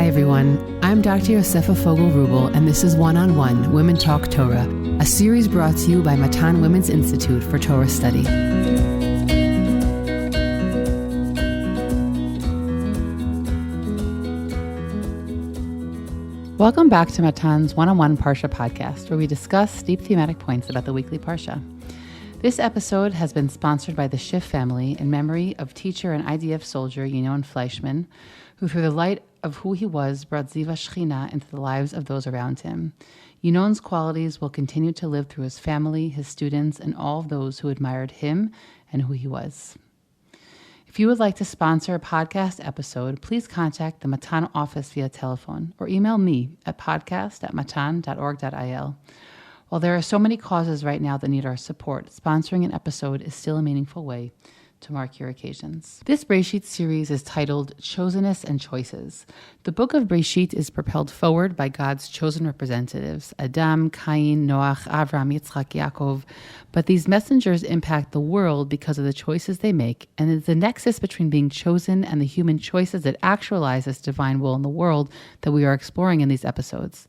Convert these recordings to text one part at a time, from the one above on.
Hi everyone, I'm Dr. Yosefa Fogel-Rubel, and this is One-on-One Women Talk Torah, a series brought to you by Matan Women's Institute for Torah Study. Welcome back to Matan's One-on-One Parsha podcast, where we discuss deep thematic points about the weekly Parsha. This episode has been sponsored by the Schiff family in memory of teacher and IDF soldier Yinon Fleischman, who through the light of who he was brought Ziva Shechina into the lives of those around him. Yinon's qualities will continue to live through his family, his students, and all of those who admired him and who he was. If you would like to sponsor a podcast episode, please contact the Matan office via telephone or email me at podcast@matan.org.il. While there are so many causes right now that need our support, sponsoring an episode is still a meaningful way to mark your occasions. This Bereshit series is titled Choseness and Choices. The book of Bereshit is propelled forward by God's chosen representatives, Adam, Kayin, Noach, Avraham, Yitzchak, Yaakov. But these messengers impact the world because of the choices they make, and it's the nexus between being chosen and the human choices that actualize this divine will in the world that we are exploring in these episodes.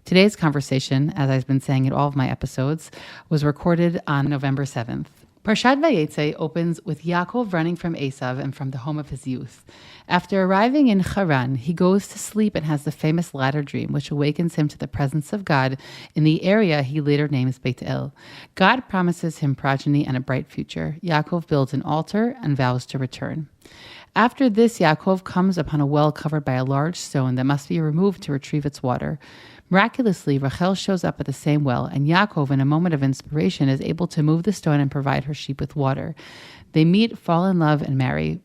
Today's conversation, as I've been saying in all of my episodes, was recorded on November 7th. Parshat Vayetze opens with Yaakov running from Esav and from the home of his youth. After arriving in Haran, he goes to sleep and has the famous ladder dream, which awakens him to the presence of God in the area he later names Beit El. God promises him progeny and a bright future. Yaakov builds an altar and vows to return. After this, Yaakov comes upon a well covered by a large stone that must be removed to retrieve its water. Miraculously, Rachel shows up at the same well, and Yaakov, in a moment of inspiration, is able to move the stone and provide her sheep with water. They meet, fall in love, and marry.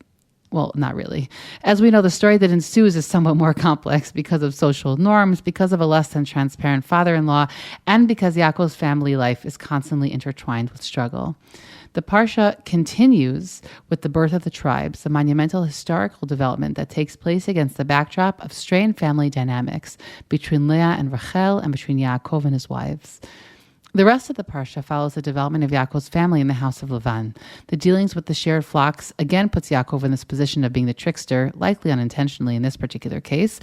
Well, not really. As we know, the story that ensues is somewhat more complex because of social norms, because of a less than transparent father-in-law, and because Yaakov's family life is constantly intertwined with struggle. The Parsha continues with the birth of the tribes, a monumental historical development that takes place against the backdrop of strained family dynamics between Leah and Rachel and between Yaakov and his wives. The rest of the Parsha follows the development of Yaakov's family in the house of Lavan. The dealings with the shared flocks again puts Yaakov in this position of being the trickster, likely unintentionally in this particular case.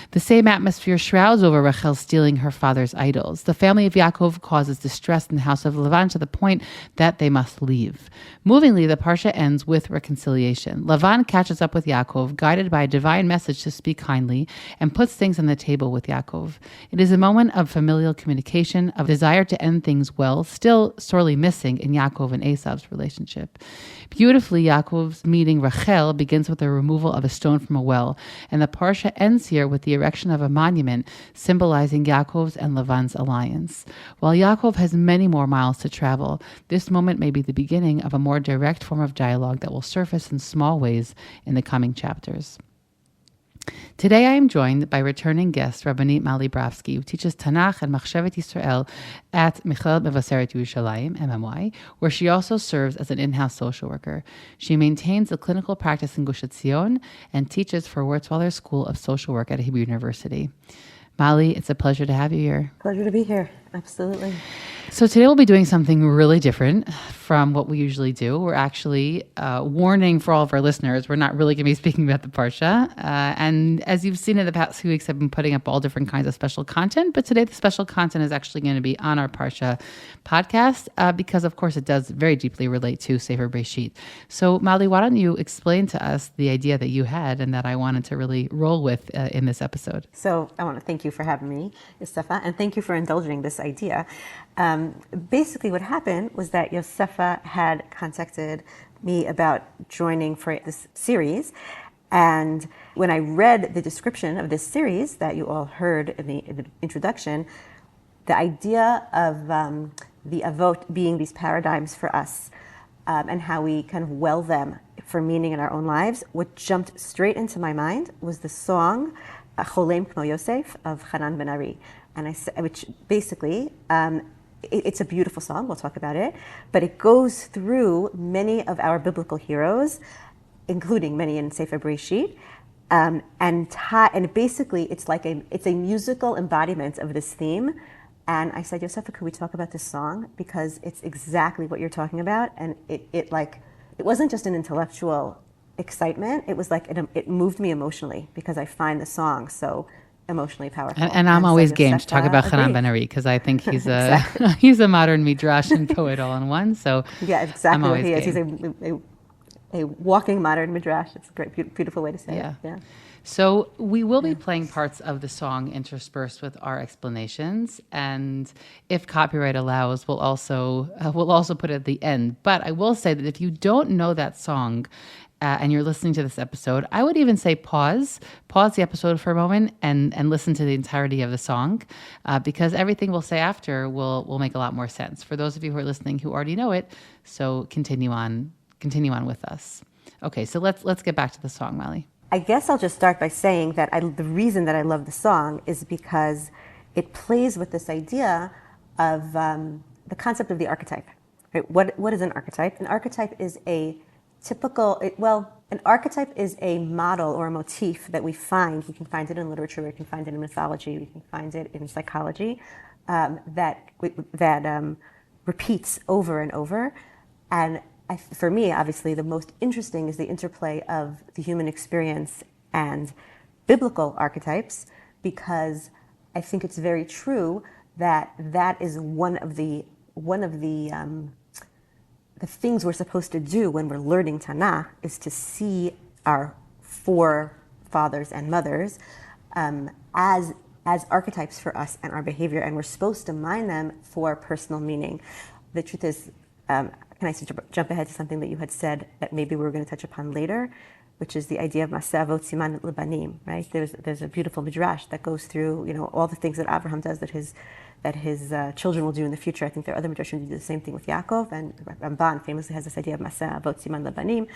The same atmosphere shrouds over Rachel stealing her father's idols. The family of Yaakov causes distress in the house of Lavan to the point that they must leave. Movingly, the Parsha ends with reconciliation. Lavan catches up with Yaakov, guided by a divine message to speak kindly, and puts things on the table with Yaakov. It is a moment of familial communication, of desire to end things well, still sorely missing in Yaakov and Esav's relationship. Beautifully, Yaakov's meeting Rachel begins with the removal of a stone from a well, and the Parsha ends here with the erection of a monument symbolizing Yaakov's and Lavan's alliance. While Yaakov has many more miles to travel, this moment may be the beginning of a more direct form of dialogue that will surface in small ways in the coming chapters. Today I am joined by returning guest Rabbanit Brofsky, who teaches Tanakh and Machshavet Yisrael at Michal Mevaseret Yerushalayim, MMY, where she also serves as an in-house social worker. She maintains a clinical practice in Gush Etzion and teaches for Wurzweiler School of Social Work at Hebrew University. Mali, it's a pleasure to have you here. Pleasure to be here. Absolutely. So today we'll be doing something really different from what we usually do. We're actually warning for all of our listeners, we're not really going to be speaking about the Parsha. And as you've seen in the past few weeks, I've been putting up all different kinds of special content. But today the special content is actually going to be on our Parsha podcast because, of course, it does very deeply relate to Sefer Bereshit. So, Mali, why don't you explain to us the idea that you had and that I wanted to really roll with in this episode? So I want to thank you for having me, Yosefa, and thank you for indulging this idea. Basically what happened was that Yosefa had contacted me about joining for this series. And when I read the description of this series that you all heard in the introduction, the idea of the Avot being these paradigms for us and how we kind of well them for meaning in our own lives, what jumped straight into my mind was the song Cholem Kmo Yosef of Hanan Ben Ari. And which basically, it's a beautiful song, we'll talk about it, but it goes through many of our biblical heroes, including many in Sefer Bereshit, and basically it's a musical embodiment of this theme. And I said, Yosefa, could we talk about this song? Because it's exactly what you're talking about, and it wasn't just an intellectual excitement. It was like it moved me emotionally because I find the song so emotionally powerful. And I'm always so game to talk about Hanan Ben Ari because I think he's a he's a modern midrash and poet all in one. So yeah, exactly I'm what always he is. game. He's a walking modern midrash. It's a great, beautiful way to say it. Yeah. So we will be playing parts of the song interspersed with our explanations, and if copyright allows, we'll also put it at the end. But I will say that if you don't know that song and you're listening to this episode, I would even say pause the episode for a moment and listen to the entirety of the song, because everything we'll say after will make a lot more sense for those of you who are listening who already know it. So continue on with us. Okay, so let's get back to the song, Molly. I guess I'll just start by saying that the reason that I love the song is because it plays with this idea of the concept of the archetype. Right? What is an archetype? An archetype is a an archetype is a model or a motif that we find. We can find it in literature, we can find it in mythology, we can find it in psychology, that repeats over and over. And for me, obviously, the most interesting is the interplay of the human experience and biblical archetypes, because I think it's very true that is one of the things we're supposed to do when we're learning Tanakh is to see our forefathers and mothers as archetypes for us and our behavior, and we're supposed to mine them for personal meaning. The truth is, can I jump ahead to something that you had said that maybe we were going to touch upon later, which is the idea of Maseh Avot Siman Lebanim, right? There's a beautiful midrash that goes through, all the things that Avraham does that his children will do in the future. I think there are other midrashim who do the same thing with Yaakov, and Ramban famously has this idea of Maseh Avot Siman Lebanim,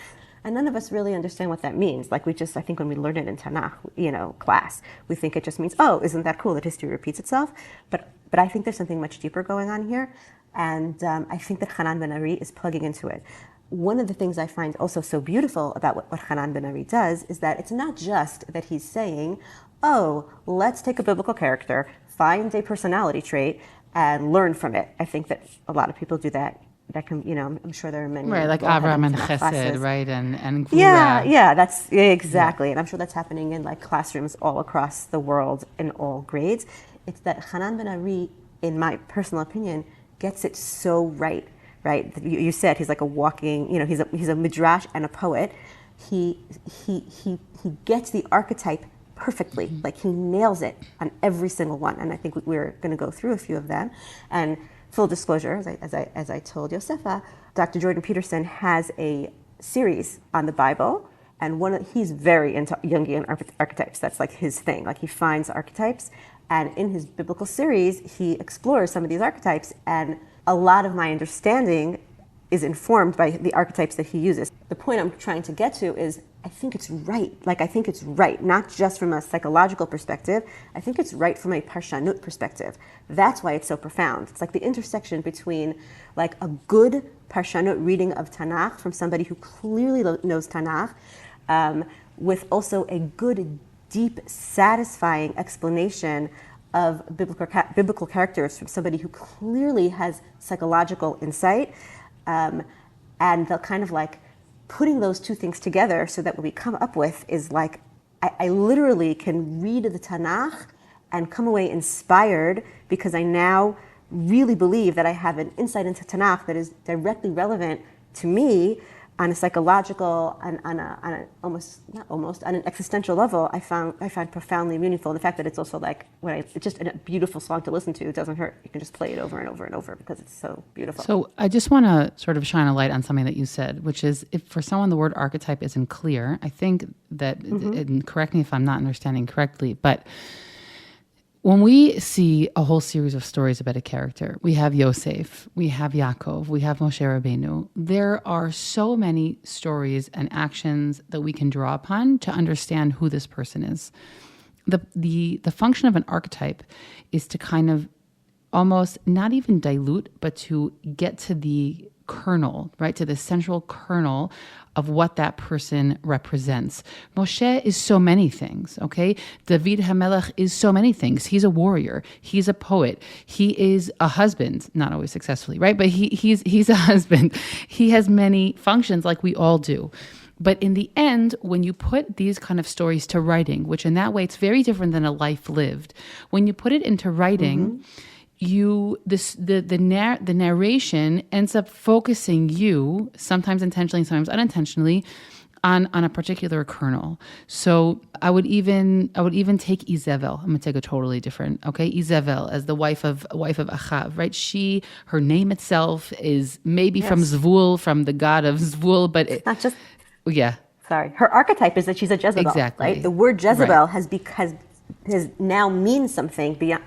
and none of us really understand what that means. Like I think when we learn it in Tanakh, class, we think it just means, oh, isn't that cool that history repeats itself? But I think there's something much deeper going on here. And I think that Hanan Ben Ari is plugging into it. One of the things I find also so beautiful about what Hanan Ben Ari does is that it's not just that he's saying, oh, let's take a biblical character, find a personality trait, and learn from it. I think that a lot of people do that. That can, I'm sure there are many. Right, like Avraham and Chesed, right? And yeah, that's exactly. Yeah. And I'm sure that's happening in classrooms all across the world in all grades. It's that Hanan Ben Ari, in my personal opinion, gets it so right? You said he's like a walking, he's a midrash and a poet. He gets the archetype perfectly. Like he nails it on every single one. And I think we're going to go through a few of them. And full disclosure, as I told Yosefa, Dr. Jordan Peterson has a series on the Bible, and he's very into Jungian archetypes. That's like his thing. Like he finds archetypes. And in his biblical series, he explores some of these archetypes, and a lot of my understanding is informed by the archetypes that he uses. The point I'm trying to get to is I think it's right. I think it's right, not just from a psychological perspective. I think it's right from a parshanut perspective. That's why it's so profound. It's like the intersection between a good parshanut reading of Tanakh from somebody who clearly knows Tanakh, with also a good, deep, satisfying explanation of biblical characters from somebody who clearly has psychological insight, and they'll kind of putting those two things together so that what we come up with is I literally can read the Tanakh and come away inspired because I now really believe that I have an insight into Tanakh that is directly relevant to me on a psychological and on an existential level. I find profoundly meaningful. The fact that it's also it's just a beautiful song to listen to. It doesn't hurt. You can just play it over and over and over because it's so beautiful. So I just want to sort of shine a light on something that you said, which is if for someone the word archetype isn't clear, I think that, and correct me if I'm not understanding correctly, but when we see a whole series of stories about a character, we have Yosef, we have Yaakov, we have Moshe Rabbeinu. There are so many stories and actions that we can draw upon to understand who this person is. The function of an archetype is to kind of almost not even dilute, but to get to the kernel, right? To the central kernel of what that person represents. Moshe is so many things, okay? David HaMelech is so many things. He's a warrior. He's a poet. He is a husband, not always successfully, right? But he's a husband. He has many functions like we all do. But in the end, when you put these kind of stories to writing, which in that way, it's very different than a life lived. When you put it into writing, the narration ends up focusing you, sometimes intentionally, sometimes unintentionally, on a particular kernel. So I would even take Izebel. I'm gonna take a totally different, Izebel as the wife of Achav, right? Her name itself is maybe from Zvul, from the god of Zvul, but it's not just. Yeah. Sorry. Her archetype is that she's a Jezebel. Exactly. Right? The word Jezebel has now means something beyond,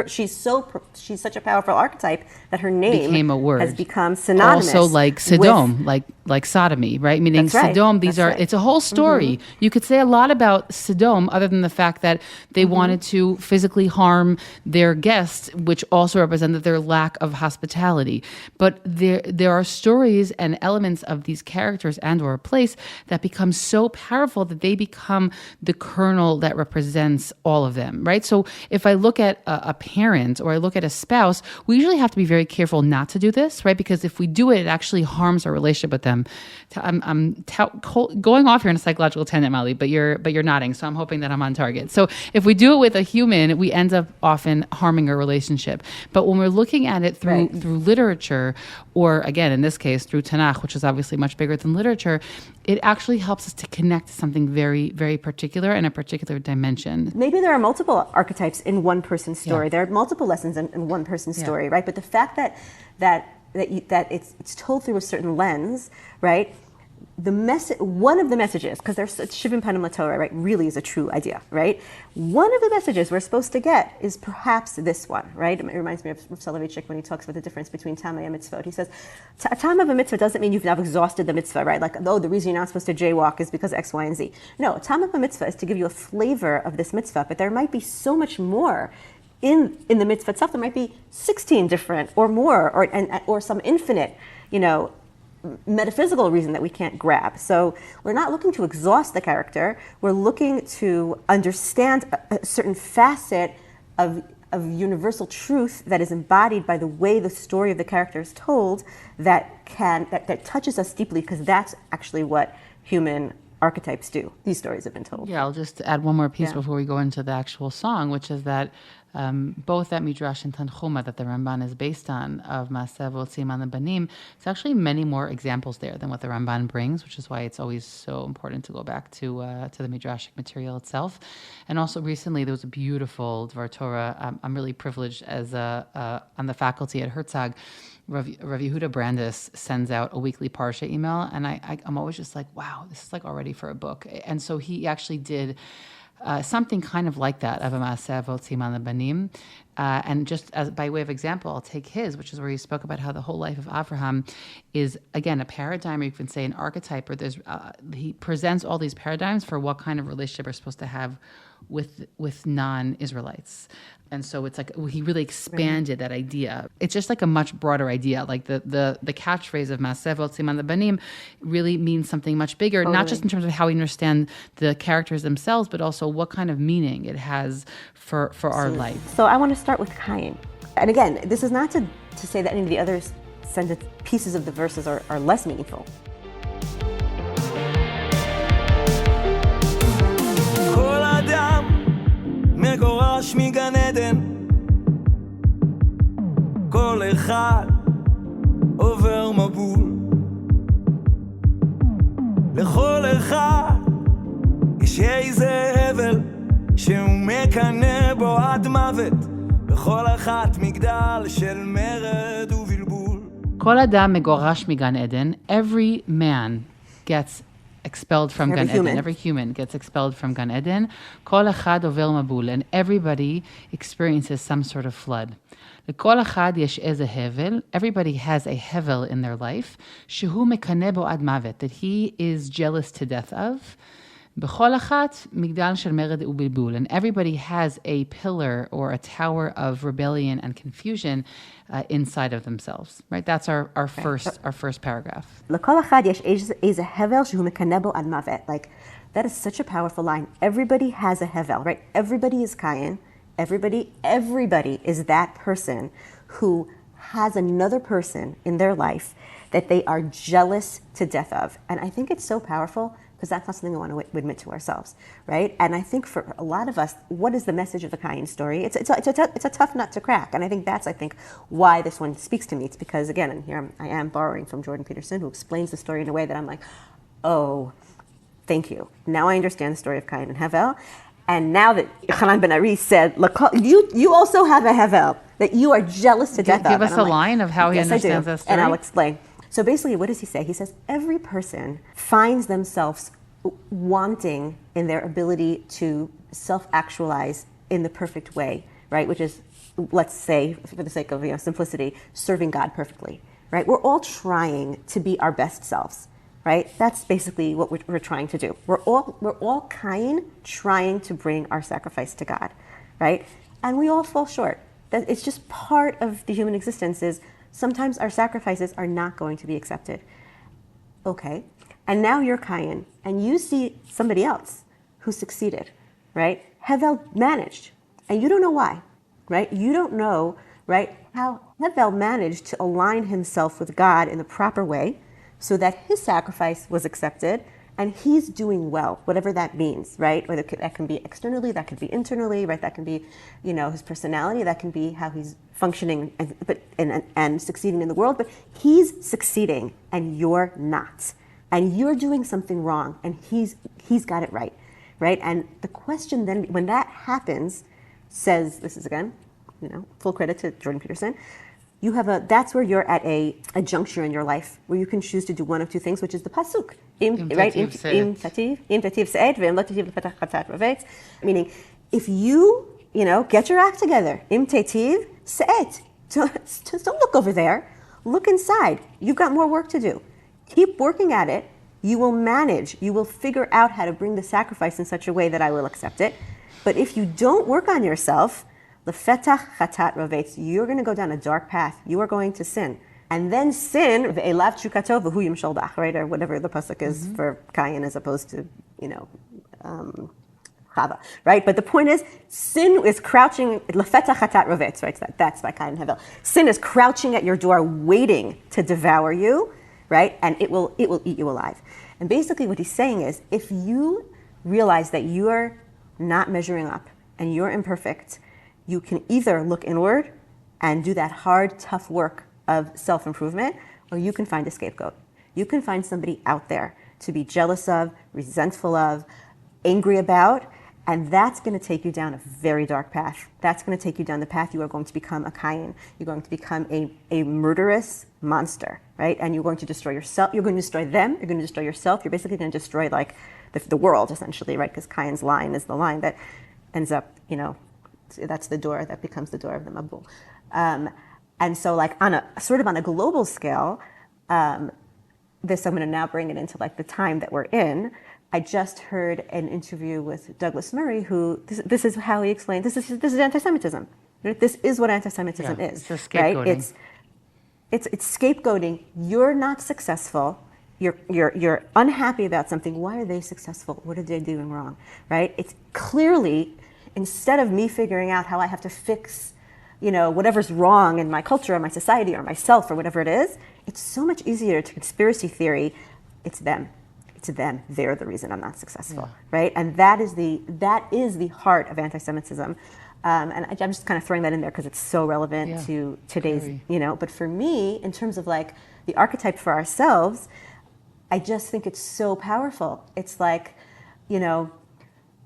she's such a powerful archetype that her name became a word. Has become synonymous. Also like Sodom, like sodomy, right? Meaning Sodom, it's a whole story. You could say a lot about Sodom other than the fact that they wanted to physically harm their guests, which also represented their lack of hospitality. But there are stories and elements of these characters and or a place that become so powerful that they become the kernel that represents all of them, right? So if I look at a parent or I look at a spouse, we usually have to be very careful not to do this, right? Because if we do it, it actually harms our relationship with them. I'm going off here in a psychological tangent, Molly, but you're nodding, so I'm hoping that I'm on target. So if we do it with a human, we end up often harming our relationship. But when we're looking at it through literature, or again, in this case, through Tanakh, which is obviously much bigger than literature, it actually helps us to connect to something very, very particular and a particular dimension. Maybe there are multiple archetypes in one person's story. There are multiple lessons in one person's story, right? But the fact that it's told through a certain lens, right? One of the messages, because there's Shivim Panim LaTorah, right, really is a true idea, right? One of the messages we're supposed to get is perhaps this one, right? It reminds me of Rav Soloveitchik when he talks about the difference between Tamei and mitzvot. He says, a time of a mitzvah doesn't mean you've now exhausted the mitzvah, right? Like, the reason you're not supposed to jaywalk is because X, Y, and Z. No, a time of a mitzvah is to give you a flavor of this mitzvah, but there might be so much more in the mitzvah itself. There might be 16 different or more, or some infinite, metaphysical reason that we can't grab. So we're not looking to exhaust the character. We're looking to understand a certain facet of universal truth that is embodied by the way the story of the character is told that touches us deeply, because that's actually what human archetypes do. These stories have been told. Yeah, I'll just add one more piece before we go into the actual song, which is that both that Midrash and Tanchuma that the Ramban is based on of Maaseh V'Otzim An Banim, it's actually many more examples there than what the Ramban brings, which is why it's always so important to go back to the Midrashic material itself. And also recently there was a beautiful Dvar Torah. I'm really privileged as on the faculty at Herzog. Rav Yehuda Brandis sends out a weekly Parshat email, and I'm always just like, wow, this is like already for a book. And so he actually did something kind of like that of a Maaseh V'Otzim An Banim. And just as by way of example, I'll take his, which is where he spoke about how the whole life of Avraham is, again, a paradigm, or you can say an archetype, or he presents all these paradigms for what kind of relationship we're supposed to have with non-Israelites. And so it's like he really expanded that idea. It's just like a much broader idea. Like the catchphrase of Maaseh V'Otzim An Banim really means something much bigger, not just in terms of how we understand the characters themselves, but also what kind of meaning it has for our life. So I want to start with Kayin. And again, this is not to say that any of the other pieces of the verses are less meaningful. מגורש מגן עדן, כל אחד עובר מבול, לכל אחד יש איזה הבל שהוא מקנא בו עד מוות, בכל אחת מגדל של מרד ובלבול. כל אדם מגורש מגן עדן. Every man gets expelled from Gan Eden. Every human gets expelled from Gan Eden. Kol echad over mabul, and everybody experiences some sort of flood. Lekol echad yesh eze hevel. Everybody has a hevel in their life. Shehu mekaneh bo ad mavet, that he is jealous to death of. B'chol achat migdal shel mered ubilbul, and everybody has a pillar or a tower of rebellion and confusion inside of themselves. Right? That's our first paragraph. L'kol achad yesh eze hevel shehu mekaneh bo ad mavet. Like, that is such a powerful line. Everybody has a hevel, right? Everybody is Kayin. Everybody is that person who has another person in their life that they are jealous to death of. And I think it's so powerful because that's not something we want to admit to ourselves, right? And I think for a lot of us, what is the message of the Kayin story? It's a tough nut to crack. And I think that's, why this one speaks to me. It's because, again, and here I am borrowing from Jordan Peterson, who explains the story in a way that I'm like, oh, thank you. Now I understand the story of Kayin and Hevel. And now that Hanan Ben Ari said, you also have a Hevel that you are jealous to death of. Give us a line of how he understands that story. And I'll explain. So basically, what does he say? He says, every person finds themselves wanting in their ability to self-actualize in the perfect way, right? Which is, let's say, for the sake of simplicity, serving God perfectly, right? We're all trying to be our best selves, right? That's basically what we're trying to do. We're all Kayin trying to bring our sacrifice to God, right? And we all fall short. It's just part of the human existence is sometimes our sacrifices are not going to be accepted. Okay. And now you're Kayin, and you see somebody else who succeeded, right? Hevel managed, and you don't know why, right? You don't know, right, how Hevel managed to align himself with God in the proper way so that his sacrifice was accepted, and he's doing well, whatever that means, right? Whether that can be externally, that could be internally, right? That can be, his personality, that can be how he's functioning and succeeding in the world, but he's succeeding, and you're not. And you're doing something wrong, and he's got it right? And the question then, when that happens, says, this is again, full credit to Jordan Peterson, that's where you're at a juncture in your life where you can choose to do one of two things, which is the pasuk, right? Im tativ se'et ve'im lo tativ lepetach chatat rovetz. Meaning, if you, get your act together, im tativ se'et. Just don't look over there. Look inside. You've got more work to do. Keep working at it. You will manage. You will figure out how to bring the sacrifice in such a way that I will accept it. But if you don't work on yourself, lefetach chatat rovetz, you're going to go down a dark path. You are going to sin. And then sin, ve'elav chukato v'hu yimshol bach, right? Or whatever the pasuk is for Kayin as opposed to, Chava, right? But the point is, sin is crouching, lefetach chatat rovetz, right? So that's by Kayin and Hevel. Sin is crouching at your door waiting to devour you, right? And it will eat you alive. And basically what he's saying is, if you realize that you're not measuring up and you're imperfect, you can either look inward and do that hard, tough work of self-improvement, or you can find a scapegoat. You can find somebody out there to be jealous of, resentful of, angry about, and that's going to take you down a very dark path. That's going to take you down the path you are going to become a Kayin. You're going to become a murderous monster, right? And you're going to destroy yourself. You're going to destroy them. You're going to destroy yourself. You're basically going to destroy the world, essentially, right? Because Kayin's line is the line that ends up, that's the door that becomes the door of the Mabul. And so on a global scale, I'm going to now bring it into the time that we're in. I just heard an interview with Douglas Murray, who this is how he explained this is anti-Semitism. Right? This is what anti-Semitism is. It's scapegoating. Right? It's scapegoating. You're not successful. You're unhappy about something. Why are they successful? What are they doing wrong? Right? It's clearly, instead of me figuring out how I have to fix, whatever's wrong in my culture or my society or myself or whatever it is, it's so much easier to conspiracy theory. It's them. They're the reason I'm not successful, right? And that is the heart of anti-Semitism. And I'm just kind of throwing that in there because it's so relevant to today's, But for me, in terms of the archetype for ourselves, I just think it's so powerful. It's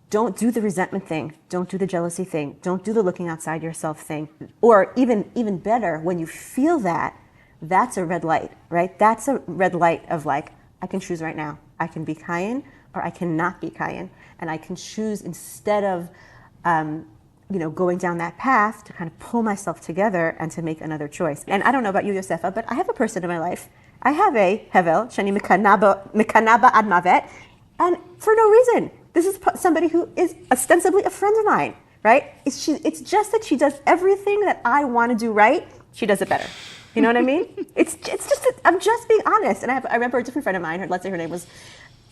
don't do the resentment thing. Don't do the jealousy thing. Don't do the looking outside yourself thing. Or even better, when you feel that, that's a red light, right? That's a red light of I can choose right now. I can be Kayin or I cannot be Kayin. And I can choose instead of, going down that path to kind of pull myself together and to make another choice. And I don't know about you, Yosefa, but I have a person in my life. I have a Hevel, Shani Mekanaba Ad Mavet, and for no reason. This is somebody who is ostensibly a friend of mine, right? It's just that she does everything that I want to do right. She does it better. You know what I mean? It's just, I'm just being honest. And I remember a different friend of mine, let's say her name was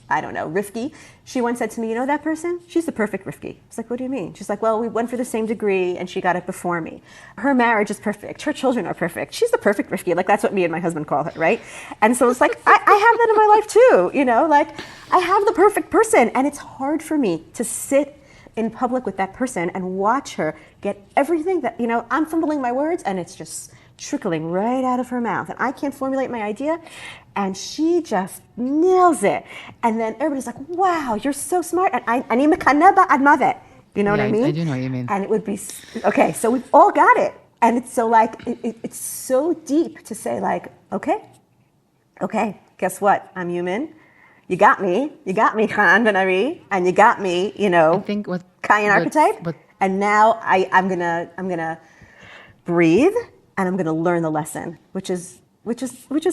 I don't know, Rifki. She once said to me, you know that person? She's the perfect Rifki. I was like, what do you mean? She's like, well, we went for the same degree and she got it before me. Her marriage is perfect. Her children are perfect. She's the perfect Rifki. Like, that's what me and my husband call her, right? And so it's like, I have that in my life too, you know? Like, I have the perfect person. And it's hard for me to sit in public with that person and watch her get everything that, you know, I'm fumbling my words and it's just trickling right out of her mouth. And I can't formulate my idea. And she just nails it. And then everybody's like, wow, you're so smart. And ani mekaneh ba'ad mavet. You know what I mean? I do know what you mean. And it would be, okay, so we've all got it. And it's so like, it's so deep to say like, okay, guess what? I'm human. You got me, Hanan Ben Ari, and you got me, you know, I think with Kayin archetype. And now I'm gonna breathe and I'm gonna learn the lesson, which is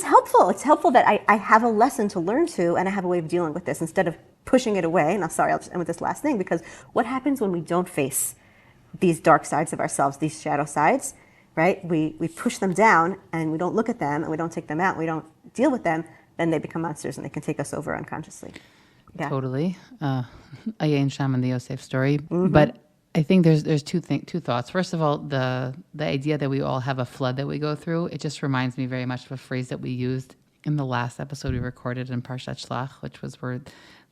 helpful. It's helpful that I have a lesson to learn to, and I have a way of dealing with this instead of pushing it away. And I'll just end with this last thing, because what happens when we don't face these dark sides of ourselves, these shadow sides, right? We push them down and we don't look at them and we don't take them out, and we don't deal with them, then they become monsters and they can take us over unconsciously. Yeah. Totally. Ayin Sham and the Yosef story. Mm-hmm. But I think there's two thoughts. First of all, the idea that we all have a flood that we go through, it just reminds me very much of a phrase that we used in the last episode we recorded in Parshat Shlach, which was where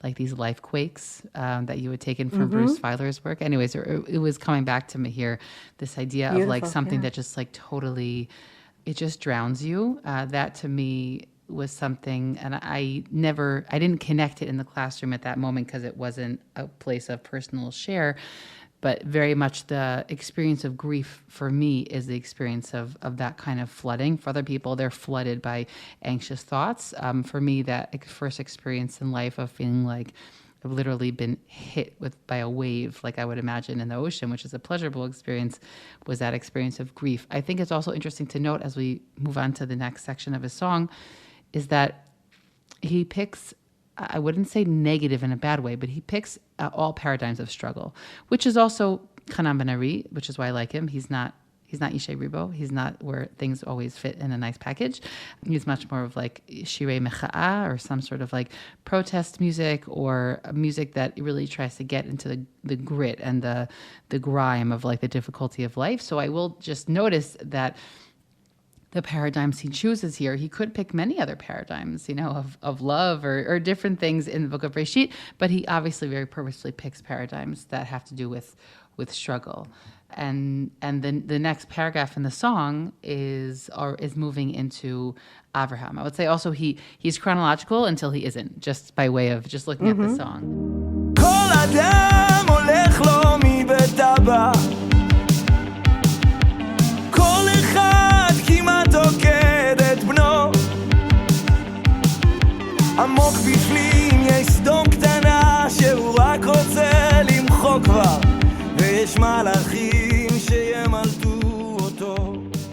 like these life quakes that you had taken from Bruce Feiler's work. Anyways, it was coming back to me here, this idea of like something that just like totally, it just drowns you. That to me was something, and I didn't connect it in the classroom at that moment because it wasn't a place of personal share, but very much the experience of grief for me is the experience of that kind of flooding. For other people, they're flooded by anxious thoughts. For me, that first experience in life of feeling like I've literally been hit by a wave, like I would imagine in the ocean, which is a pleasurable experience, was that experience of grief. I think it's also interesting to note as we move on to the next section of his song, is that he picks, I wouldn't say negative in a bad way, but he picks all paradigms of struggle, which is also Hanan Ben Ari, which is why I like him. He's not Yishay Ribo. He's not where things always fit in a nice package. He's much more of like shirei mecha'a, or some sort of like protest music, or music that really tries to get into the grit and the grime of like the difficulty of life. So I will just notice that the paradigms he chooses here, he could pick many other paradigms, you know, of love or different things in the book of Bereshit, but he obviously very purposefully picks paradigms that have to do with struggle. And then the next paragraph in the song is moving into Avraham. I would say also he's chronological until he isn't, just by way of just looking at the song. כל אדם הולך לו מבית אבא, כל אחד כמעט עוקד את בנו, עמוק בפנים יש סדום קטנה שהוא רק רוצה למחוק כבר, ויש מלאכים שימלטו אותו.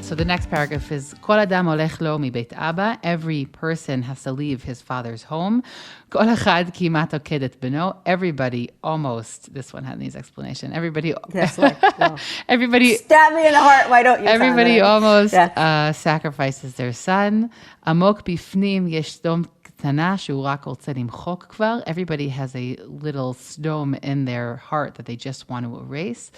So the next paragraph is Kol Adam Olech Lo Mi Beit Abba. Every person has to leave his father's home. Kol Echad Kimat Okedet Beno. Everybody almost. This one needs explanation. Everybody. Yes, like, well, everybody. Stab me in the heart. Why don't you? Everybody almost sacrifices their son. Amok Bifnim Yesh Dom. Everybody has a little stone in their heart that they just want to erase.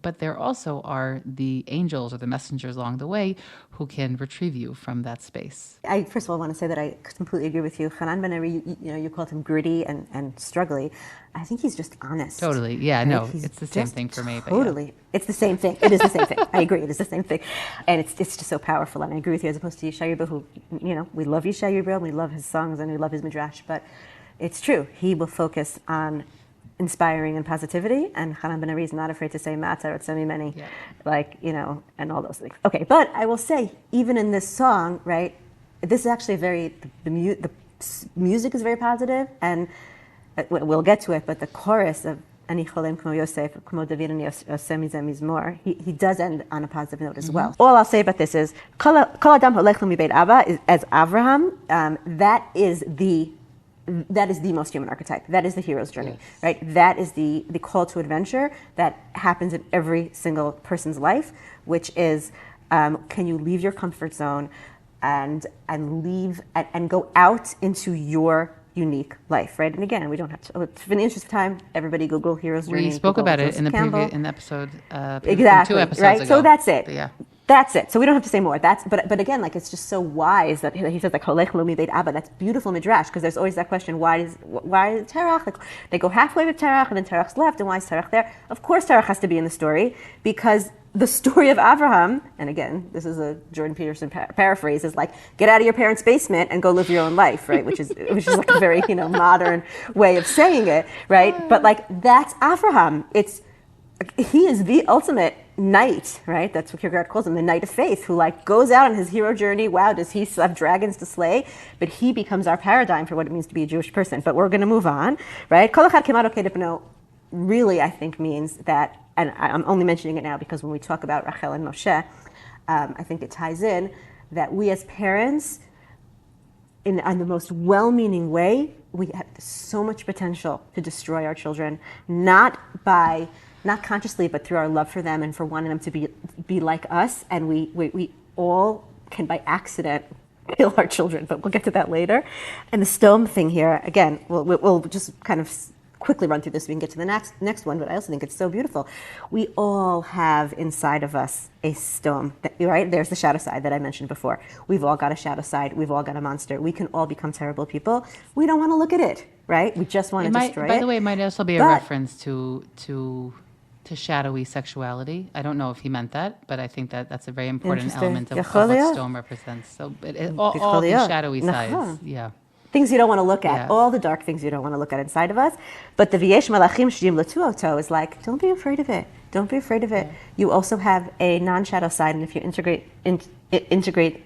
But there also are the angels or the messengers along the way who can retrieve you from that space. I first of all want to say that I completely agree with you. Hanan Ben Ari, you called him gritty and struggly. I think he's just honest. Totally. Yeah, right? no, it's the same thing for me. Totally. But yeah. It's the same thing. It is the same thing. I agree. It is the same thing. And it's just so powerful. And I agree with you, as opposed to Yishay Ribo, who, you know, we love Yishay Ribo, we love his songs, and we love his midrash. But it's true. He will focus on inspiring and positivity. And Hanan Ben Ari is not afraid to say Matzah or Tzemi Meni, like, you know, and all those things. Okay. But I will say, even in this song, right, this is actually the music is very positive, and we'll get to it, but the chorus of Ani Cholem Kmo Yosef, Kmo David and Yosef Mizmor, he does end on a positive note as well. All I'll say about this is, Kol Adam Holech Lo Mi Beit Abba, as Avraham, that is the most human archetype. That is the hero's journey, right? That is the call to adventure that happens in every single person's life, which is, can you leave your comfort zone? and leave and go out into your unique life, right? And again, we don't have to. In the interest of time, everybody Google Hero's Journey. We spoke about it in the Campbell. in the episode, Exactly, 2 episodes right? ago. So that's it. But yeah. That's it. So we don't have to say more. But again, like it's just so wise that he says like Holech lo mi beit Abba. That's beautiful midrash because there's always that question: why is Terach? Like they go halfway with Terach and then Terach's left, and why is Terach there? Of course, Terach has to be in the story because the story of Avraham, and again, this is a Jordan Peterson paraphrase, is like get out of your parents' basement and go live your own life, right? Which is like a very modern way of saying it, right? But like that's Avraham. He is the ultimate knight, right? That's what Kierkegaard calls him, the knight of faith, who like goes out on his hero journey. Wow, does he have dragons to slay? But he becomes our paradigm for what it means to be a Jewish person. But we're going to move on, right? Kol echad kemat okeh dipno really, I think, means that, and I'm only mentioning it now because when we talk about Rachel and Moshe, I think it ties in that we as parents, in the most well-meaning way, we have so much potential to destroy our children, not consciously, but through our love for them and for wanting them to be like us. And we all can, by accident, kill our children. But we'll get to that later. And the stone thing here, again, we'll just kind of quickly run through this so we can get to the next one. But I also think it's so beautiful. We all have inside of us a stone, right? There's the shadow side that I mentioned before. We've all got a shadow side. We've all got a monster. We can all become terrible people. We don't want to look at it, right? We just want to destroy it. By the way, it might also be a reference to shadowy sexuality. I don't know if he meant that, but I think that's a very important element of what stone represents. So all the shadowy sides, yeah. Things you don't want to look at, Yeah. all the dark things you don't want to look at inside of us. But the V'yesh malachim sh'yim l'tuoto is like, don't be afraid of it. Don't be afraid of it. You also have a non-shadow side, and if you integrate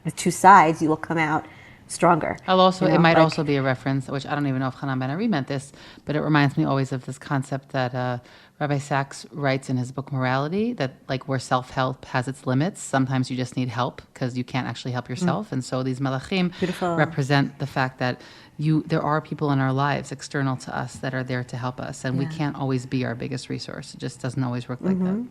the two sides, you will come out stronger. It might also be a reference, which I don't even know if Hanan Ben Ari meant this, but it reminds me always of this concept that Rabbi Sachs writes in his book Morality, that like where self-help has its limits, sometimes you just need help because you can't actually help yourself. And so these malachim represent the fact that there are people in our lives external to us that are there to help us, and we can't always be our biggest resource. It just doesn't always work like that.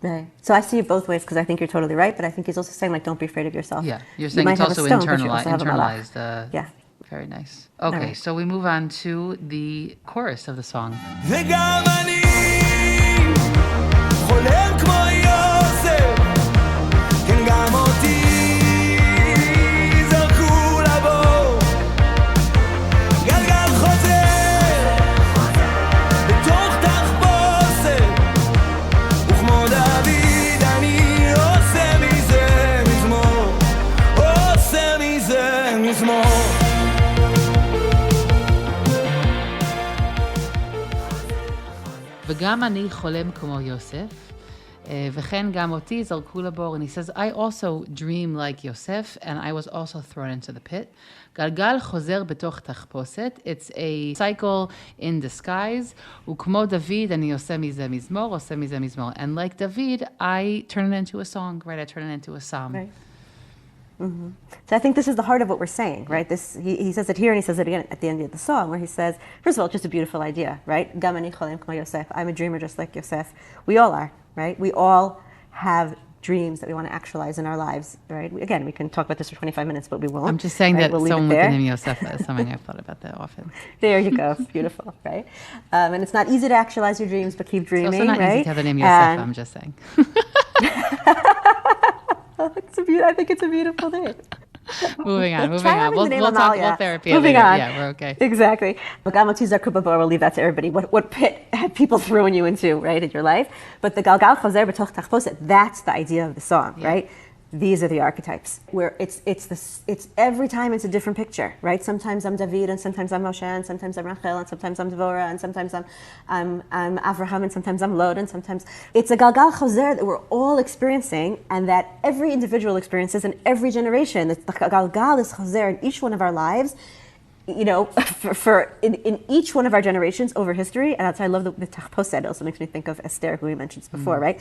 Right. So I see it both ways because I think you're totally right, but I think he's also saying like don't be afraid of yourself. Yeah, you're saying it's also internalized. Yeah. Very nice. Okay, so we move on to the chorus of the song. וגם אני חולם כמו יוסף, כן גם אותי זרקו לבור, גלגל חוזר בתוך תחפושת, וכמו דוד אני עושה מזה מזמור, עושה מזה מזמור. וגם אני חולם כמו יוסף, וכן גם אותי זרקו לבור. And he says, I also dream like Yosef, and I was also thrown into the pit. גלגל חוזר בתוך תחפושת. It's a cycle in disguise. וכמו דוד, אני עושה מזה מזמור, עושה מזה מזמור. And like David, I turn it into a song, right? I turn it into a psalm. Right. Mm-hmm. So I think this is the heart of what we're saying, right? He says it here and he says it again at the end of the song where he says, first of all, it's just a beautiful idea, right? Gam ani cholem k'mo Yosef. I'm a dreamer just like Yosef. We all are, right? We all have dreams that we want to actualize in our lives, right? Again, we can talk about this for 25 minutes, but we won't. I'm just saying right? that someone with the name Yosefa is something I've thought about that often. There you go. Beautiful, right? And it's not easy to actualize your dreams, but keep dreaming, It's also not right? easy to have the name Yosefa, I'm just saying. I think it's a beautiful name. Moving on. We'll Talk about therapy moving later. on. Yeah, we're okay. Exactly. We'll leave that to everybody. What pit have people thrown you into, right, in your life? But the Galgal Chazer B'toch Tachposet, that's the idea of the song, right? These are the archetypes, where it's every time it's a different picture, right? Sometimes I'm David, and sometimes I'm Moshe, and sometimes I'm Rachel, and sometimes I'm Devorah, and sometimes I'm Avraham, and sometimes I'm Lod, and sometimes it's a Galgal Chazer that we're all experiencing, and that every individual experiences in every generation. The Galgal is Chazer in each one of our lives. You know, in each one of our generations over history, and that's why I love the Tachposet. It also makes me think of Esther, who we mentioned before, right?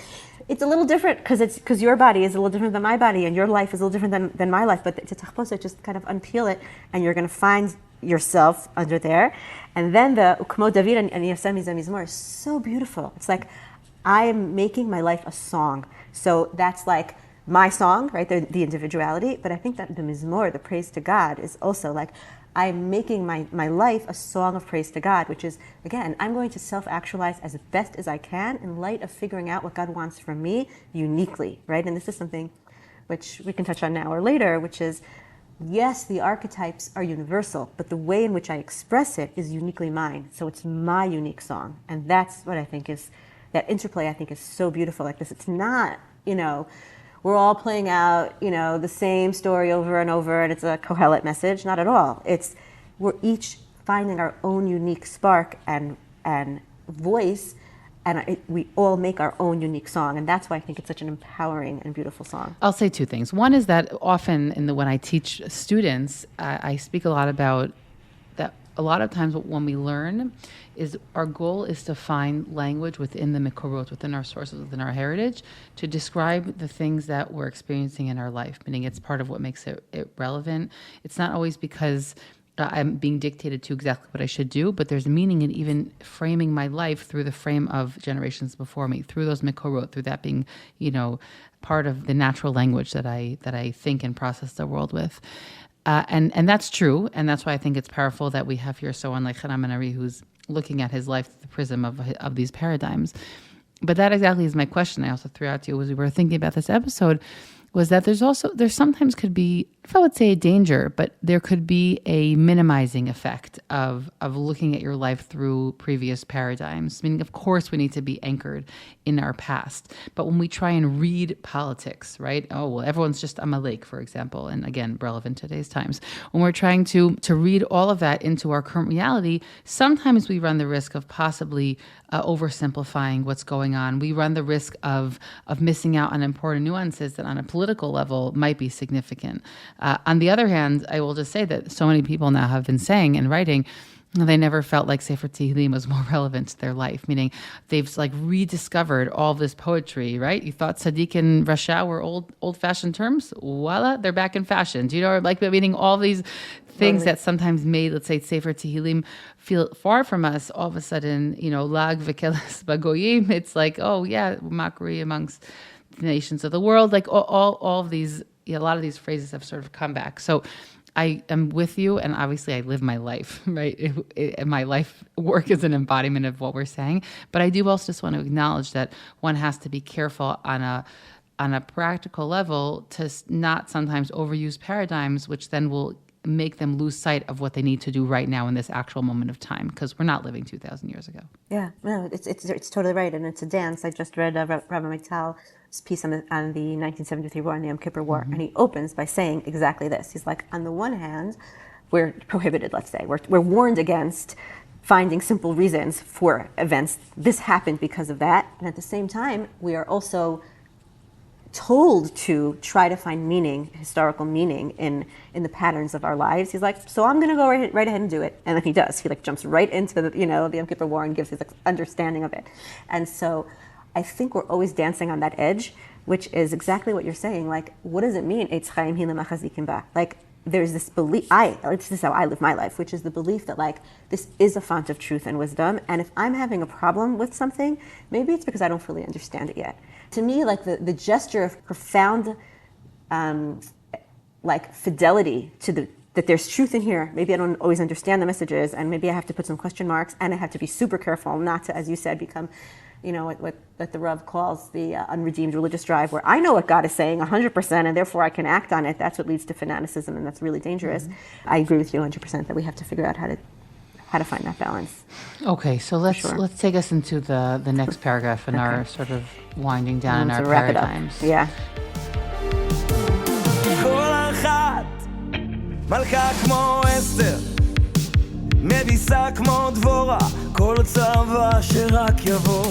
It's a little different because your body is a little different than my body, and your life is a little different than my life. But the Tachposet, just kind of unpeel it, and you're going to find yourself under there. And then the Ukmo David and Yosef Mizmor is so beautiful. It's like I am making my life a song. So that's like my song, right? The individuality. But I think that the mizmor, the praise to God, is also like, I'm making my life a song of praise to God, which is, again, I'm going to self-actualize as best as I can in light of figuring out what God wants from me uniquely, right? And this is something which we can touch on now or later, which is, yes, the archetypes are universal, but the way in which I express it is uniquely mine. So it's my unique song. And that's what I think is, that interplay I think is so beautiful like this. It's not, we're all playing out, the same story over and over, and it's a Kohelet message. Not at all. It's we're each finding our own unique spark and voice, and we all make our own unique song, and that's why I think it's such an empowering and beautiful song. I'll say two things. One is that often when I teach students, I speak a lot about that. A lot of times when we learn, is our goal is to find language within the mikorot, within our sources, within our heritage, to describe the things that we're experiencing in our life, meaning it's part of what makes it relevant. It's not always because I'm being dictated to exactly what I should do, but there's meaning in even framing my life through the frame of generations before me, through those mikorot, through that being, part of the natural language that I think and process the world with. And that's true, and that's why I think it's powerful that we have here someone like Hanan Ben Ari who's looking at his life through the prism of these paradigms. But that exactly is my question I also threw out to you as we were thinking about this episode, was that there sometimes could be, if I would say a danger, but there could be a minimizing effect of looking at your life through previous paradigms. Meaning, of course, we need to be anchored in our past. But when we try and read politics, right? Oh, well, everyone's just Amalek, for example. And again, relevant to today's times. When we're trying to read all of that into our current reality, sometimes we run the risk of possibly oversimplifying what's going on. We run the risk of missing out on important nuances that on a political level might be significant. On the other hand, I will just say that so many people now have been saying and writing they never felt like Sefer Tehillim was more relevant to their life, meaning they've rediscovered all this poetry, right? You thought Tzaddik and Rasha were old-fashioned terms? Voila, they're back in fashion. Do you know, meaning all these things that sometimes made, let's say, Sefer Tehillim feel far from us, all of a sudden, lag v'keles bagoyim, it's like, oh yeah, mockery amongst the nations of the world, all of these, a lot of these phrases have sort of come back. So I am with you, and obviously I live my life, right? My life work is an embodiment of what we're saying. But I do also just want to acknowledge that one has to be careful on a practical level to not sometimes overuse paradigms, which then will make them lose sight of what they need to do right now in this actual moment of time, because we're not living 2,000 years ago. Yeah, no, it's totally right, and it's a dance. I just read Rabbi Maital's piece on the 1973 war, on the Yom Kippur War, and he opens by saying exactly this. He's like, on the one hand, we're prohibited, let's say. We're warned against finding simple reasons for events. This happened because of that, and at the same time, we are also told to try to find meaning, historical meaning in the patterns of our lives. He's like, so I'm going to go right ahead and do it. And then he does. He jumps right into the Yom Kippur War and gives his understanding of it. And so I think we're always dancing on that edge, which is exactly what you're saying. What does it mean? There's this belief, this is how I live my life, which is the belief that this is a font of truth and wisdom. And if I'm having a problem with something, maybe it's because I don't fully understand it yet. To me, the gesture of profound, fidelity to that there's truth in here. Maybe I don't always understand the messages, and maybe I have to put some question marks, and I have to be super careful not to, as you said, become, what the Rav calls the unredeemed religious drive, where I know what God is saying 100%, and therefore I can act on it. That's what leads to fanaticism, and that's really dangerous. Mm-hmm. I agree with you 100% that we have to figure out how to find that balance. Okay, so let's take us into the next paragraph in our sort of winding down in our paradigms. Yeah. כל אחת מלכה כמו אסתר, מביסה כמו דבורה, כל צבא שרק יבוא.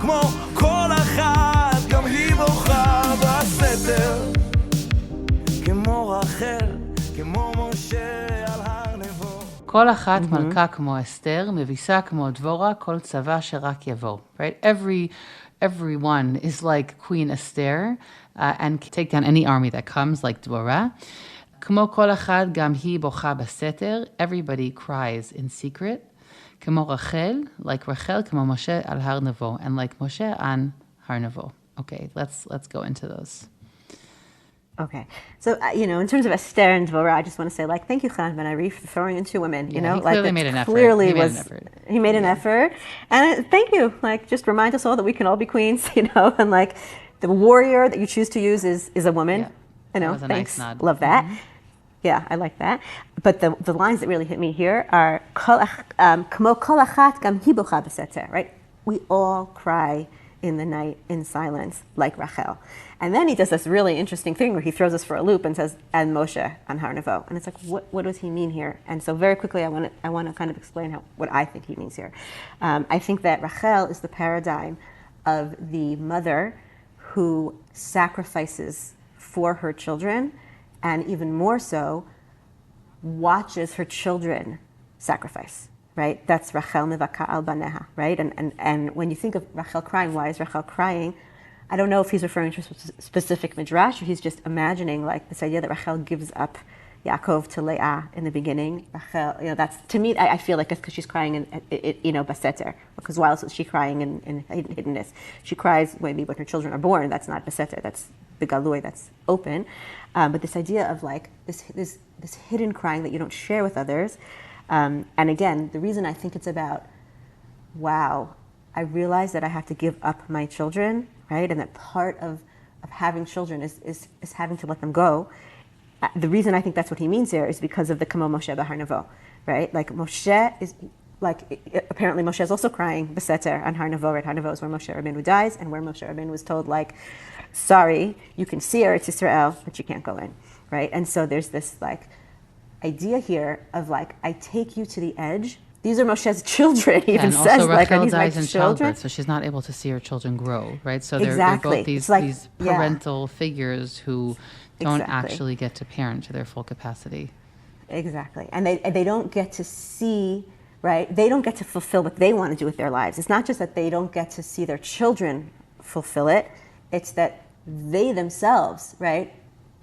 כמו כל אחת גם היא בוכה בסתר, כמו רחל, כמו משה על הר נבו. כל אחת מלכה כמו אסתר, מביסה כמו דבורה, כל צבא שרק יבוא. Right? Everyone is like Queen Esther and can take down any army that comes, like Dvorah. כמו כל אחד גם היא בוכה בסתר, everybody cries in secret. כמו רחל, like Rachel, כמו משה על הר נבו, and like Moshe on הר נבו. Okay, let's go into those. Okay. So, in terms of Esther and Dvorah, I just want to say, thank you, Hanan Ben Ari, for throwing in two women. He clearly made an effort. He made an effort. And thank you. Just remind us all that we can all be queens, and the warrior that you choose to use is a woman. Yeah. That was a thanks. nice nod. Love that. Mm-hmm. Yeah, I like that. But the lines that really hit me here are, Kmo kol achat gam hi bocha b'seter, right? We all cry in the night in silence, like Rachel. And then he does this really interesting thing where he throws us for a loop and says, and Moshe on Har Nevo. And it's like, what does he mean here? And so very quickly, I want to kind of explain what I think he means here. I think that Rachel is the paradigm of the mother who sacrifices for her children, and even more so, watches her children sacrifice. Right? That's Rachel mevaka al baneha, right? And when you think of Rachel crying, why is Rachel crying? I don't know if he's referring to a specific midrash, or he's just imagining this idea that Rachel gives up Yaakov to Leah in the beginning. Rachel, that's, to me, I feel like it's because she's crying in baseter. Because while is she crying in hiddenness? She cries maybe when her children are born. That's not baseter. That's begalui. That's open. But this idea of this hidden crying that you don't share with others. And again, the reason I think it's about, wow, I realize that I have to give up my children, right? And that part of having children is having to let them go. The reason I think that's what he means here is because of the Kamo Moshe B'Har Nevo, right? Moshe is, apparently Moshe is also crying Beseter on Har Nevo, right? Har Nevo is where Moshe Rabbeinu dies, and where Moshe Rabbeinu was told, sorry, you can see Eretz Yisrael, but you can't go in, right? And so there's this, idea here of I take you to the edge. These are Moshe's children. He even says also Rachel these dies my in children. childbirth, so she's not able to see her children grow, right? So they're Exactly. both these Yeah. parental figures who don't Exactly. actually get to parent to their full capacity. Exactly. And they don't get to see, right? They don't get to fulfill what they want to do with their lives. It's not just that they don't get to see their children fulfill it. It's that they themselves, right,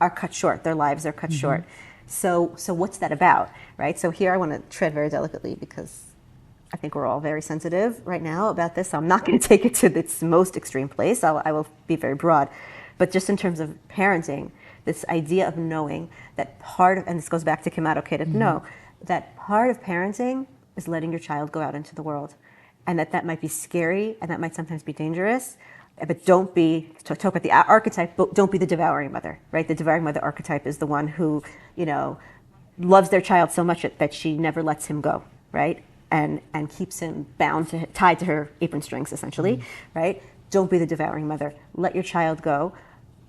are cut short. Their lives are cut short. So what's that about, right? So here I want to tread very delicately because I think we're all very sensitive right now about this. So I'm not going to take it to its most extreme place. I will be very broad. But just in terms of parenting, this idea of knowing that and this goes back to Kimato Kedet, know that part of parenting is letting your child go out into the world. And that might be scary, and that might sometimes be dangerous. But don't be, to talk about the archetype, don't be the devouring mother, right? The devouring mother archetype is the one who, loves their child so much that she never lets him go, right? And keeps him tied to her apron strings, essentially, right? Don't be the devouring mother. Let your child go.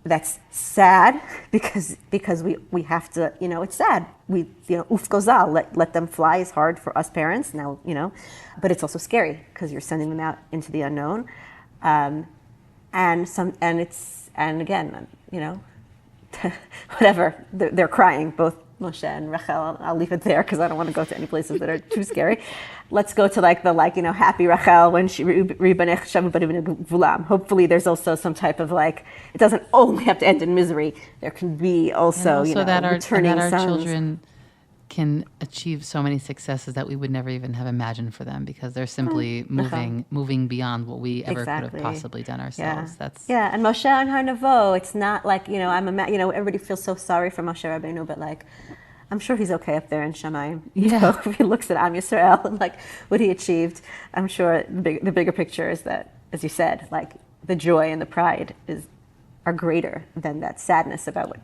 That's sad because we have to, it's sad. Uf gozal, let them fly is hard for us parents now, but it's also scary because you're sending them out into the unknown. And again, whatever, they're crying, both Moshe and Rachel. I'll leave it there because I don't want to go to any places that are too scary. Let's go to happy Rachel when she hopefully there's also some type of it doesn't only have to end in misery. There can be also, that returning our sons. children can achieve so many successes that we would never even have imagined for them because they're simply moving beyond what we ever could have possibly done ourselves. Yeah. And Moshe and Har Nevo, it's not everybody feels so sorry for Moshe Rabbeinu, but I'm sure he's okay up there in Shamayim. If he looks at Am Yisrael and what he achieved, I'm sure the bigger picture is that, as you said, the joy and the pride are greater than that sadness about the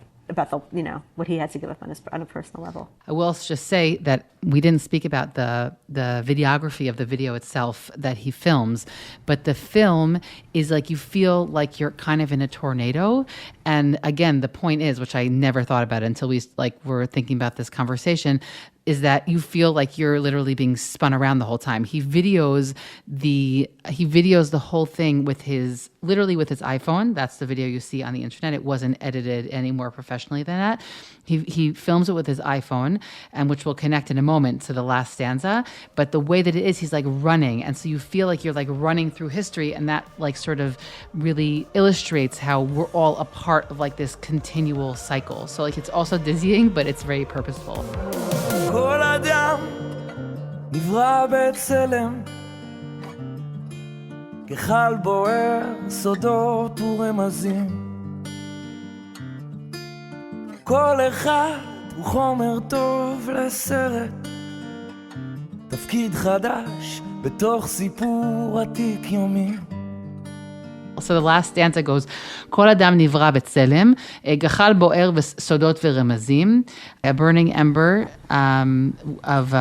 what he had to give up on a personal level. I will just say that we didn't speak about the videography of the video itself that he films, but the film is you feel like you're kind of in a tornado. And again, the point is, which I never thought about until we were thinking about this conversation, is that you feel like you're literally being spun around the whole time. He videos the whole thing with his iPhone. That's the video you see on the internet. It wasn't edited any more professionally than that. He films it with his iPhone, and which will connect in a moment to the last stanza. But the way that it is, he's running, and so you feel like you're running through history, and that sort of really illustrates how we're all a part of this continual cycle. So it's also dizzying, but it's very purposeful. כל אדם נברא בצלם גחל בוער, סודות ורמזים. כל אחד הוא חומר טוב לסרט, תפקיד חדש בתוך סיפור עתיק יומי. So the last stanza goes, כל אדם נברא בצלם, גחל בוער וסודות ורמזים, a burning ember of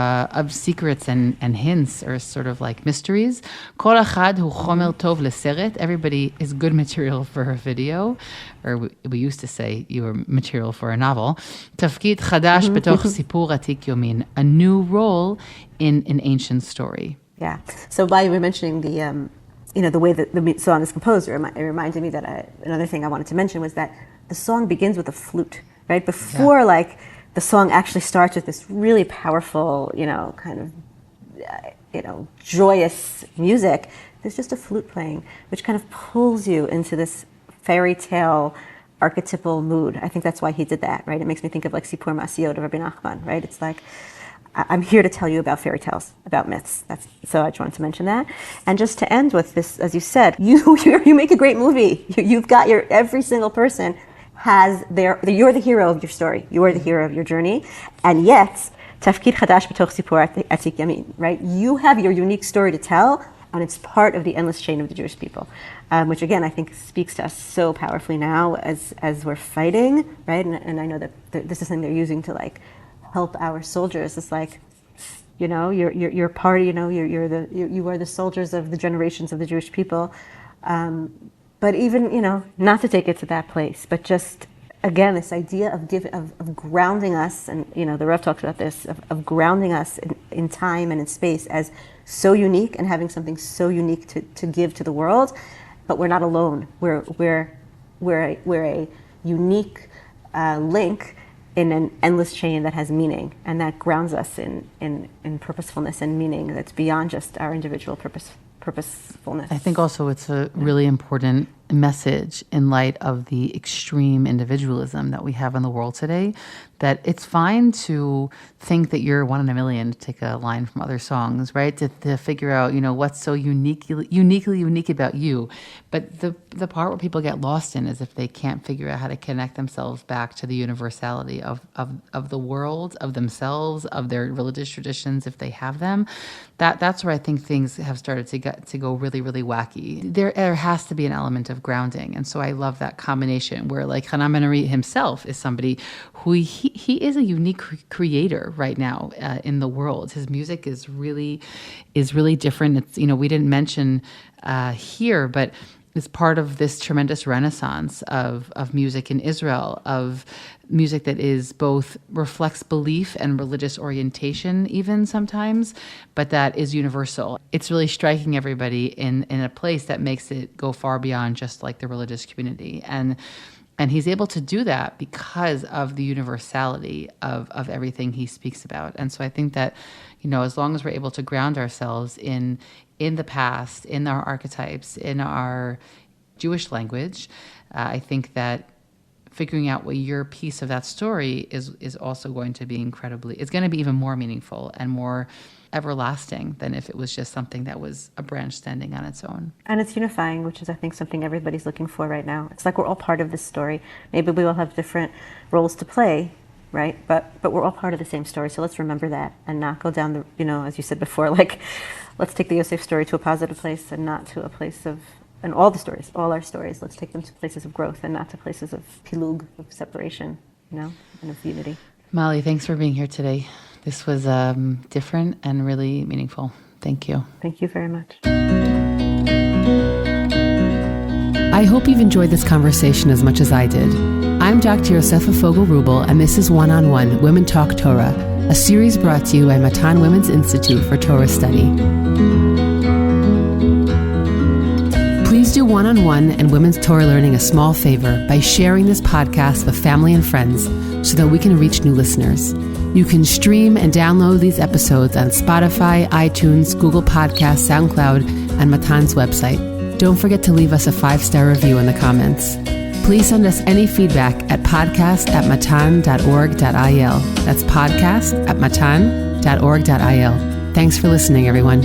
secrets and hints, or sort of like mysteries. כל אחד הוא חומר טוב לסרט. Everybody is good material for a video, or we used to say you were material for a novel. תפקיד חדש בתוך סיפור עתיק יומין, a new role in an ancient story. Yeah. So while you were mentioning the way that the song is composed, it reminded me that another thing I wanted to mention was that the song begins with a flute, right? Before, like, the song actually starts with this really powerful, kind of, joyous music. There's just a flute playing, which kind of pulls you into this fairy tale archetypal mood. I think that's why he did that, right? It makes me think of like Sipur Masiot of Rabbi Nachman, right? It's like, I'm here to tell you about fairy tales, about myths. So I just wanted to mention that. And just to end with this, as you said, you make a great movie. You've got every single person you're the hero of your story. You are the hero of your journey. And yet, tafkid chadash b'toch sipur atik yamin, right? You have your unique story to tell, and it's part of the endless chain of the Jewish people, which again, I think speaks to us so powerfully now as we're fighting, right? And I know that this is something they're using to like, help our soldiers. It's like, you're part, you are the soldiers of the generations of the Jewish people. But even, not to take it to that place, but just, again, this idea of grounding us, and, the Rav talks about this, of grounding us in time and in space as so unique and having something so unique to give to the world, but we're not alone. We're a unique link in an endless chain that has meaning, and that grounds us in purposefulness and meaning that's beyond just our individual purposefulness. I think also it's a really important message in light of the extreme individualism that we have in the world today, that it's fine to think that you're one in a million, to take a line from other songs, right? To figure out, what's so uniquely unique about you. But the part where people get lost in is if they can't figure out how to connect themselves back to the universality of the world, of themselves, of their religious traditions, if they have them. That's where I think things have started to go really, really wacky. There has to be an element of grounding. And so I love that combination where like Hanan Ben Ari himself is somebody who he is a unique creator right now in the world. His music is really different. It's, we didn't mention here, but it's part of this tremendous renaissance of music in Israel, of music that is both reflects belief and religious orientation even sometimes, but that is universal. It's really striking everybody in a place that makes it go far beyond just like the religious community. And he's able to do that because of the universality of everything he speaks about. And so I think that, as long as we're able to ground ourselves in the past, in our archetypes, in our Jewish language, I think that figuring out what your piece of that story is also going to be it's going to be even more meaningful and more everlasting than if it was just something that was a branch standing on its own. And it's unifying, which is, I think, something everybody's looking for right now. It's like we're all part of this story. Maybe we all have different roles to play, right? But we're all part of the same story. So let's remember that and not go down as you said before, like, let's take the Yosef story to a positive place and not to a place of, and all our stories, let's take them to places of growth and not to places of pilug, of separation, and of unity. Molly, thanks for being here today. This was different and really meaningful. Thank you. Thank you very much. I hope you've enjoyed this conversation as much as I did. I'm Dr. Yosefa Fogel-Rubel, and this is One-on-One Women Talk Torah, a series brought to you by Matan Women's Institute for Torah Study. Please do One-on-One and Women's Torah Learning a small favor by sharing this podcast with family and friends so that we can reach new listeners. You can stream and download these episodes on Spotify, iTunes, Google Podcasts, SoundCloud, and Matan's website. Don't forget to leave us a 5-star review in the comments. Please send us any feedback at podcast@matan.org.il. That's podcast@matan.org.il. Thanks for listening, everyone.